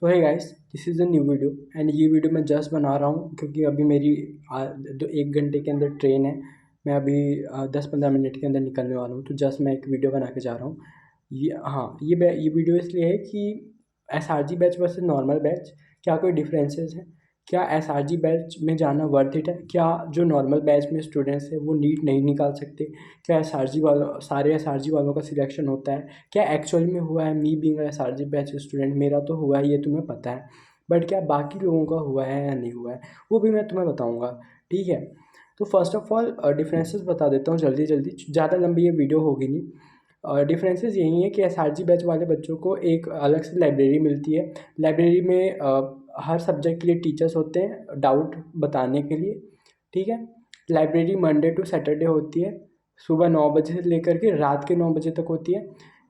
So hey guys, this is a new video and ये video मैं just बना रहा हूँ क्योंकि अभी मेरी 1 घंटे के अंदर ट्रेन है। मैं अभी 10-15 मिनट के अंदर निकलने वाला हूँ, तो जस्ट मैं एक वीडियो बना के जा रहा हूँ। ये वीडियो इसलिए है कि SRG batch versus normal batch, क्या कोई डिफरेंसेस है? क्या एसआरजी बैच में जाना वर्थ इट है? क्या जो नॉर्मल बैच में स्टूडेंट्स हैं वो नीट नहीं निकाल सकते? क्या सारे एसआरजी वालों का सिलेक्शन होता है? क्या एक्चुअल में हुआ है? Me being SRG batch student, मेरा तो हुआ है, ये तुम्हें पता है। बट क्या बाकी लोगों का हुआ है या नहीं हुआ है, वो भी मैं तुम्हें बताऊंगा। ठीक है, तो फर्स्ट ऑफ ऑल डिफरेंसेस बता देता हूँ जल्दी जल्दी, ज़्यादा लंबी ये वीडियो होगी नहीं। डिफरेंसेस यही है कि एसआरजी बैच वाले बच्चों को एक अलग से लाइब्रेरी मिलती है। लाइब्रेरी में हर सब्जेक्ट के लिए टीचर्स होते हैं डाउट बताने के लिए। ठीक है, लाइब्रेरी मंडे टू सैटरडे होती है, सुबह 9 बजे से लेकर के रात के 9 बजे तक होती है।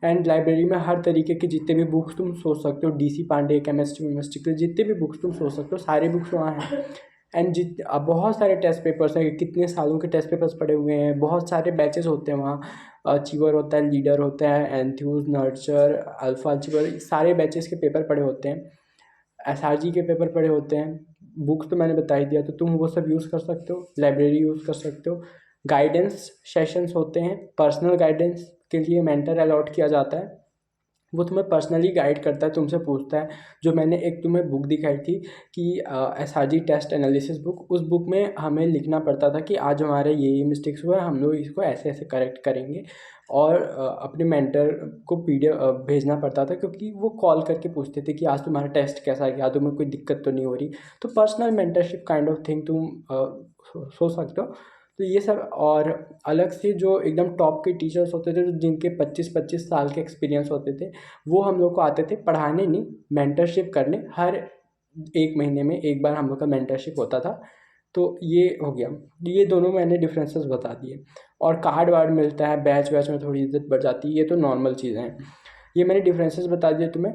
एंड लाइब्रेरी में हर तरीके के जितने भी बुक्स तुम सोच सकते हो, डीसी पांडे, केमिस्ट्री के जितने भी बुक्स तुम सोच सकते हो, सारे बुक्स वहाँ हैं। एंड अब बहुत सारे टेस्ट पेपर्स हैं, कितने सालों के टेस्ट पेपर्स पड़े हुए हैं, बहुत सारे बैचेस होते हैं वहाँ। अचीवर होता है, लीडर होता है, एंथ्यूज, नर्चर, अल्फा अचीवर, सारे बैचेस के पेपर पड़े होते हैं। एसआरजी के पेपर पड़े होते हैं। बुक्स तो मैंने बता ही दिया, तो तुम वो सब यूज़ कर सकते हो, लाइब्रेरी यूज़ कर सकते हो। गाइडेंस सेशंस होते हैं, पर्सनल गाइडेंस के लिए मेंटर अलॉट किया जाता है। वो तुम्हें पर्सनली गाइड करता है, तुमसे पूछता है। जो मैंने एक तुम्हें बुक दिखाई थी कि एसआरजी टेस्ट एनालिसिस बुक, उस बुक में हमें लिखना पड़ता था कि आज हमारे ये मिस्टेक्स हुए, हम लोग इसको ऐसे ऐसे करेक्ट करेंगे। और अपने मेंटर को पीडीएफ भेजना पड़ता था, क्योंकि वो कॉल करके पूछते थे कि आज तुम्हारा टेस्ट कैसा गया, तुम्हें कोई दिक्कत तो नहीं हो रही। तो personal mentorship kind of thing तुम सोच सकते हो। तो ये सब, और अलग से जो एकदम टॉप के टीचर्स होते थे, जिनके 25-25 साल के एक्सपीरियंस होते थे, वो हम लोग को आते थे पढ़ाने नहीं, मेंटरशिप करने। हर 1 महीने में एक बार हम लोग का मेंटरशिप होता था। तो ये हो गया, ये दोनों मैंने डिफरेंसेस बता दिए। और कार्ड वार्ड मिलता है, बैच वैच में थोड़ी इज्जत बढ़ जाती है, ये तो नॉर्मल चीज़ें हैं। ये मैंने डिफरेंसेस बता दिए तुम्हें।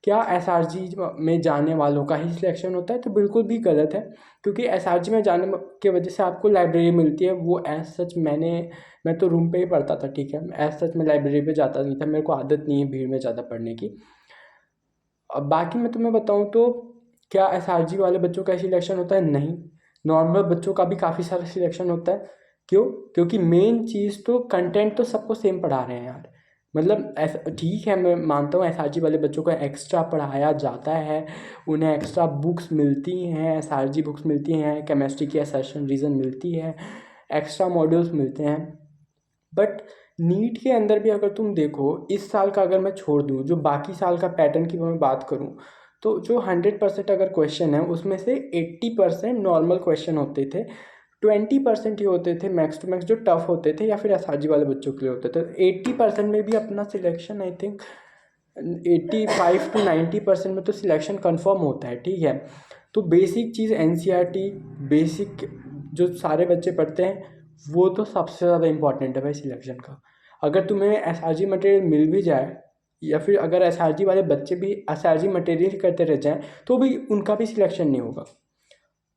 क्या एसआरजी में जाने वालों का ही सिलेक्शन होता है? तो बिल्कुल भी गलत है, क्योंकि एसआरजी में जाने के वजह से आपको लाइब्रेरी मिलती है। वो एज सच मैं तो रूम पे ही पढ़ता था, ठीक है, एज सच मैं लाइब्रेरी पे जाता नहीं था, मेरे को आदत नहीं है भीड़ में ज़्यादा पढ़ने की। अब बाकी मैं तुम्हें बताऊँ तो क्या एसआरजी वाले बच्चों का सिलेक्शन होता है? नहीं, नॉर्मल बच्चों का भी काफ़ी सारा सिलेक्शन होता है। क्यों? क्योंकि मेन चीज़ तो कंटेंट तो सबको सेम पढ़ा रहे हैं यार। मतलब ऐसा ठीक है, मैं मानता हूँ एसआरजी वाले बच्चों को एक्स्ट्रा पढ़ाया जाता है, उन्हें एक्स्ट्रा बुक्स मिलती हैं, एसआरजी बुक्स मिलती हैं, केमिस्ट्री की असर्शन रीज़न मिलती है, एक्स्ट्रा मॉड्यूल्स मिलते हैं। बट नीट के अंदर भी अगर तुम देखो, इस साल का अगर मैं छोड़ दूँ, जो बाकी साल का पैटर्न की मैं बात करूँ, तो जो 100% अगर क्वेश्चन है उसमें से 80% नॉर्मल क्वेश्चन होते थे, 20% ही होते थे मैक्स टू मैक्स जो टफ होते थे या फिर एसआरजी वाले बच्चों के लिए होते थे। 80% में भी अपना सिलेक्शन, आई थिंक 85 to 90% में तो सिलेक्शन कंफर्म होता है। ठीक है, तो बेसिक चीज़ एनसीईआरटी, बेसिक जो सारे बच्चे पढ़ते हैं, वो तो सबसे ज़्यादा इंपॉर्टेंट है भाई सिलेक्शन का। अगर तुम्हें एसआरजी मटेरियल मिल भी जाए, या फिर अगर एसआरजी वाले बच्चे भी एसआरजी मटेरियल करते रह जाएं, तो भी उनका भी सिलेक्शन नहीं होगा।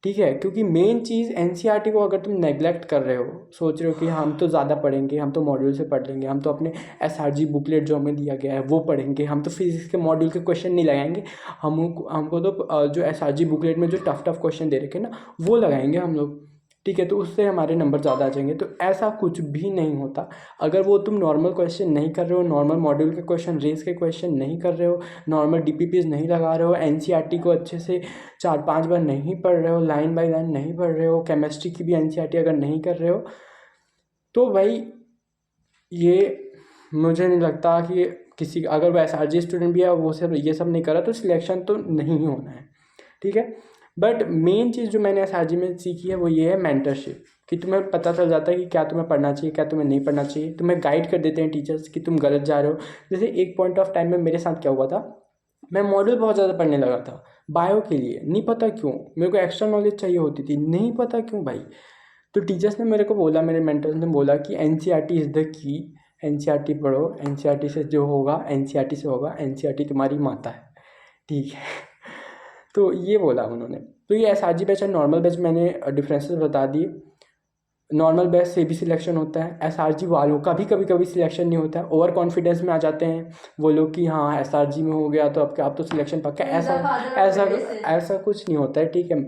ठीक है, क्योंकि मेन चीज़ एनसीईआरटी को अगर तुम नेगलेक्ट कर रहे हो, सोच रहे हो कि हम तो ज़्यादा पढ़ेंगे, हम तो मॉड्यूल से पढ़ लेंगे, हम तो अपने एसआरजी बुकलेट जो हमें दिया गया है वो पढ़ेंगे, हम तो फिजिक्स के मॉड्यूल के क्वेश्चन नहीं लगाएंगे, हमको तो जो एसआरजी बुकलेट में जो टफ टफ क्वेश्चन दे रखे ना, वो लगाएंगे हम लोग। ठीक है, तो उससे हमारे नंबर ज़्यादा आ जाएंगे। तो ऐसा कुछ भी नहीं होता। अगर वो तुम नॉर्मल क्वेश्चन नहीं कर रहे हो, नॉर्मल मॉड्यूल के क्वेश्चन, रेस के क्वेश्चन नहीं कर रहे हो, नॉर्मल डीपीपीज नहीं लगा रहे हो, एनसीईआरटी को अच्छे से 4-5 बार नहीं पढ़ रहे हो, लाइन बाय लाइन नहीं पढ़ रहे हो, केमिस्ट्री की भी एनसीईआरटी अगर नहीं कर रहे हो, तो भाई ये मुझे नहीं लगता कि किसी, अगर वो एसआरजी स्टूडेंट भी है वो सब ये सब नहीं करा, तो सिलेक्शन तो नहीं ही होना है। ठीक है, बट मेन चीज़ जो मैंने एसआरजी में सीखी है वो ये है मेंटरशिप, कि तुम्हें पता चल जाता है कि क्या तुम्हें पढ़ना चाहिए, क्या तुम्हें नहीं पढ़ना चाहिए। तुम्हें गाइड कर देते हैं टीचर्स कि तुम गलत जा रहे हो। जैसे एक पॉइंट ऑफ टाइम में मेरे साथ क्या हुआ था, मैं मॉडल बहुत ज़्यादा पढ़ने लगा था बायो के लिए, नहीं पता क्यों, मेरे को एक्स्ट्रा नॉलेज चाहिए होती थी, नहीं पता क्यों भाई। तो टीचर्स ने मेरे को बोला, मेरे मेंटर्स ने बोला कि NCERT is the key, NCERT पढ़ो, एनसीईआरटी से जो होगा एनसीईआरटी से होगा, एनसीईआरटी तुम्हारी माता है। ठीक है, तो ये बोला उन्होंने। तो ये एसआरजी बैच और नॉर्मल बैच मैंने डिफरेंसेस बता दिए। नॉर्मल बैच से भी सिलेक्शन होता है, एसआरजी वालों का भी कभी कभी सिलेक्शन नहीं होता है। ओवर कॉन्फिडेंस में आ जाते हैं वो लोग कि हाँ एसआरजी में हो गया तो अब क्या, अब तो सिलेक्शन पक्का है। ऐसा ऐसा ऐसा कुछ नहीं होता है, ठीक है।